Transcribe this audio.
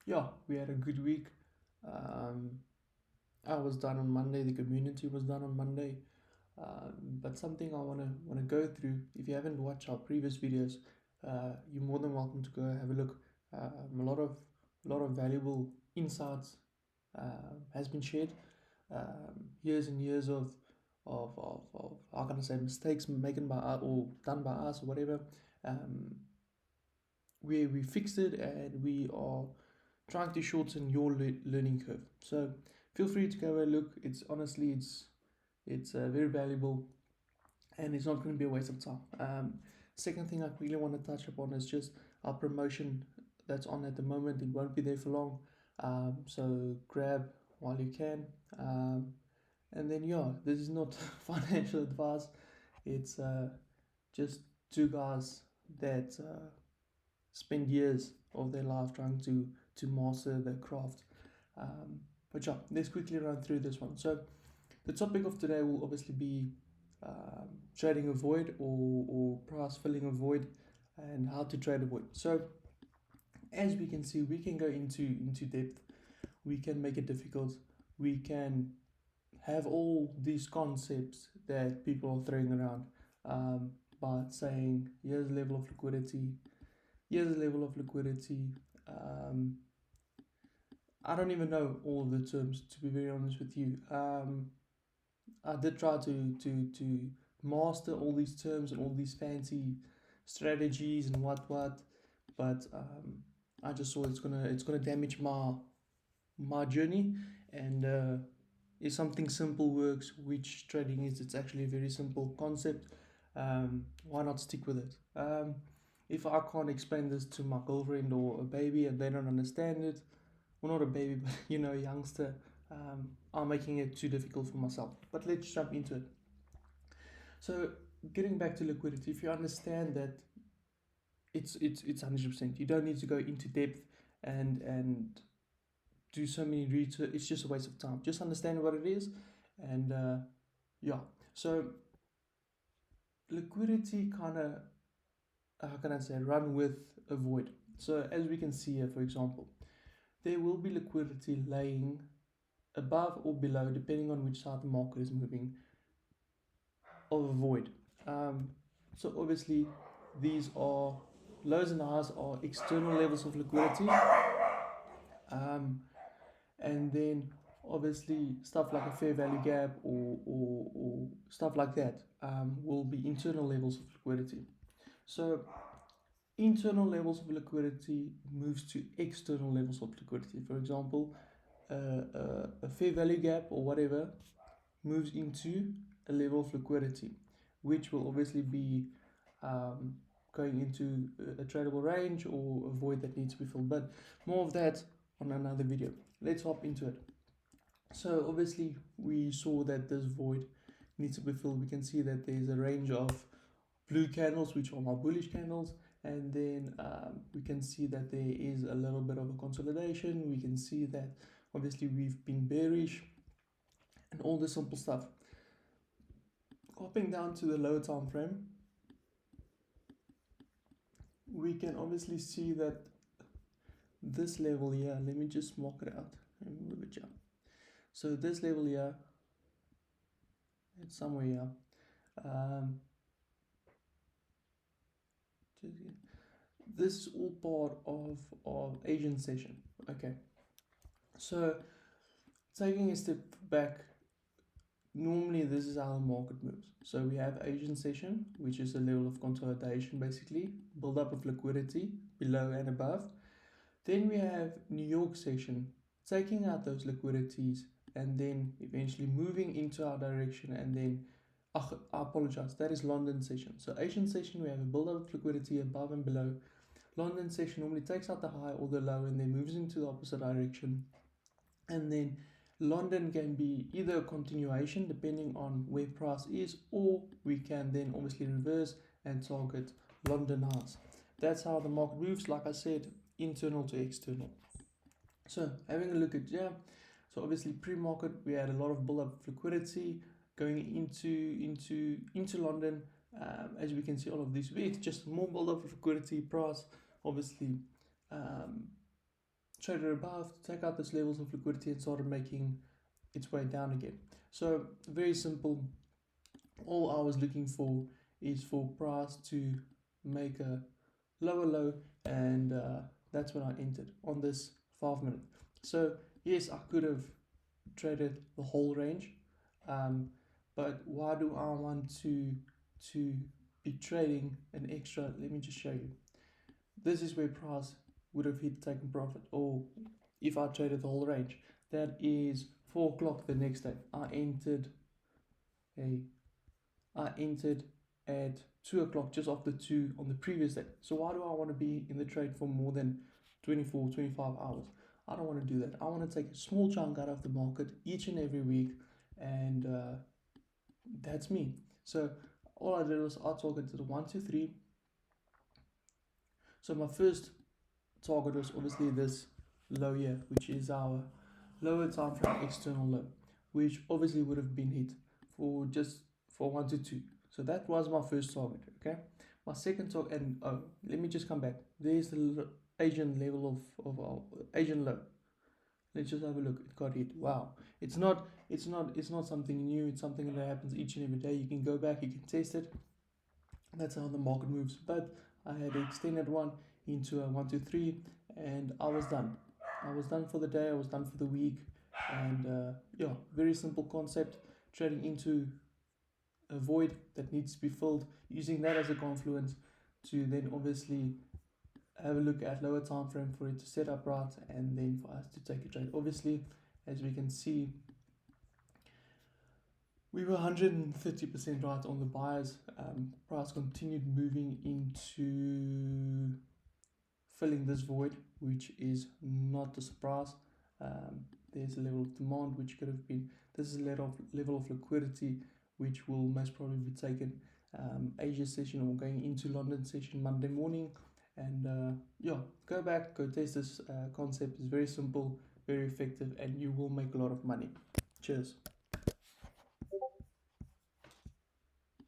yeah, we had a good week. Um, I was done on Monday. The community was done on Monday. But something I wanna go through. If you haven't watched our previous videos, you're more than welcome to go have a look. A lot of valuable insights has been shared. Years and years of how can I say, mistakes making by us or done by us or whatever. Um, we fixed it, and we are trying to shorten your learning curve. So feel free to go and look. It's honestly it's very valuable, and it's not going to be a waste of time. Second thing I really want to touch upon is just our promotion that's on at the moment. It won't be there for long, so grab while you can. And then yeah, this is not financial advice. It's just two guys that spend years of their life trying to master the craft. But yeah, let's quickly run through this one. So the topic of today will obviously be trading a void, or price filling a void, and how to trade a void. So as we can see, we can go into depth, we can make it difficult, we can have all these concepts that people are throwing around, by saying here's the level of liquidity, here's the level of liquidity. um, I don't even know all the terms, to be very honest with you. I did try to master all these terms and all these fancy strategies and what, but I just saw it's gonna damage my journey. And if something simple works, which trading is, it's actually a very simple concept. Why not stick with it? If I can't explain this to my girlfriend or a baby and they don't understand it, well, not a baby, but a youngster, I'm making it too difficult for myself. But let's jump into it. So, getting back to liquidity, if you understand that it's 100%, you don't need to go into depth and do so many research. It's just a waste of time. Just understand what it is, and yeah. So liquidity kind of, how can I say, run with a void. So as we can see here, for example, there will be liquidity laying above or below, depending on which side the market is moving, of a void. Um, so obviously, these are lows and highs are external levels of liquidity, um, and then obviously stuff like a fair value gap or stuff like that will be internal levels of liquidity. So internal levels of liquidity moves to external levels of liquidity. For example, a fair value gap or whatever moves into a level of liquidity, which will obviously be um, going into a tradable range or a void that needs to be filled. But more of that on another video. Let's hop into it. So obviously we saw that this void needs to be filled. We can see that there's a range of blue candles, which are my bullish candles, and then we can see that there is a little bit of a consolidation. We can see that obviously we've been bearish and all the simple stuff. Hopping down to the lower time frame, we can obviously see that this level here, let me just mark it out and move it up. So this level here, it's somewhere here. Um, this is all part of Asian session. Okay, so taking a step back, normally this is how the market moves. So we have Asian session, which is a level of consolidation, basically build up of liquidity below and above. Then we have New York session, taking out those liquidities and then eventually moving into our direction. And then I apologize, that is London session. So Asian session, we have a build up of liquidity above and below. London session normally takes out the high or the low and then moves into the opposite direction. And then London can be either a continuation depending on where price is, or we can then obviously reverse and target London highs. That's how the market moves, like I said, internal to external. So having a look at, yeah, so obviously pre-market we had a lot of build-up of liquidity going into London. As we can see, all of these weeks, just more build-up of liquidity. Price obviously um, traded above to take out those levels of liquidity and started making its way down again. So very simple. All I was looking for is for price to make a lower low, and that's when I entered on this 5 minute. So yes, I could have traded the whole range, um, but why do I want to be trading an extra? Let me just show you. This is where price would have hit taken profit, or if I traded the whole range. That is 4 o'clock the next day. A I entered at 2 o'clock, just after 2 on the previous day. So why do I want to be in the trade for more than 24, 25 hours? I don't want to do that. I want to take a small chunk out of the market each and every week, and that's me. So all I did was I targeted 1, 2, 3. So my first target was obviously this low here, which is our lower time frame external low, which obviously would have been hit for just for 1 to 2. So that was my first target. Okay, my second target, and oh, let me just come back. There's the Asian level of our Asian low. Let's just have a look. It got hit. Wow. It's not something new. It's something that happens each and every day. You can go back, you can test it. That's how the market moves. But I had extended one into a 1, 2, 3, and I was done. I was done for the day. I was done for the week, and yeah, very simple concept. Trading into a void that needs to be filled, using that as a confluence to then obviously have a look at lower time frame for it to set up right, and then for us to take a trade. Obviously, as we can see, we were 130% right on the buyers. Price continued moving into filling this void, which is not a surprise. There's a level of demand which could have been. This is a level of liquidity which will most probably be taken Asia session or going into London session Monday morning. And yeah, go back, go test this concept. It's very simple, very effective, and you will make a lot of money. Cheers.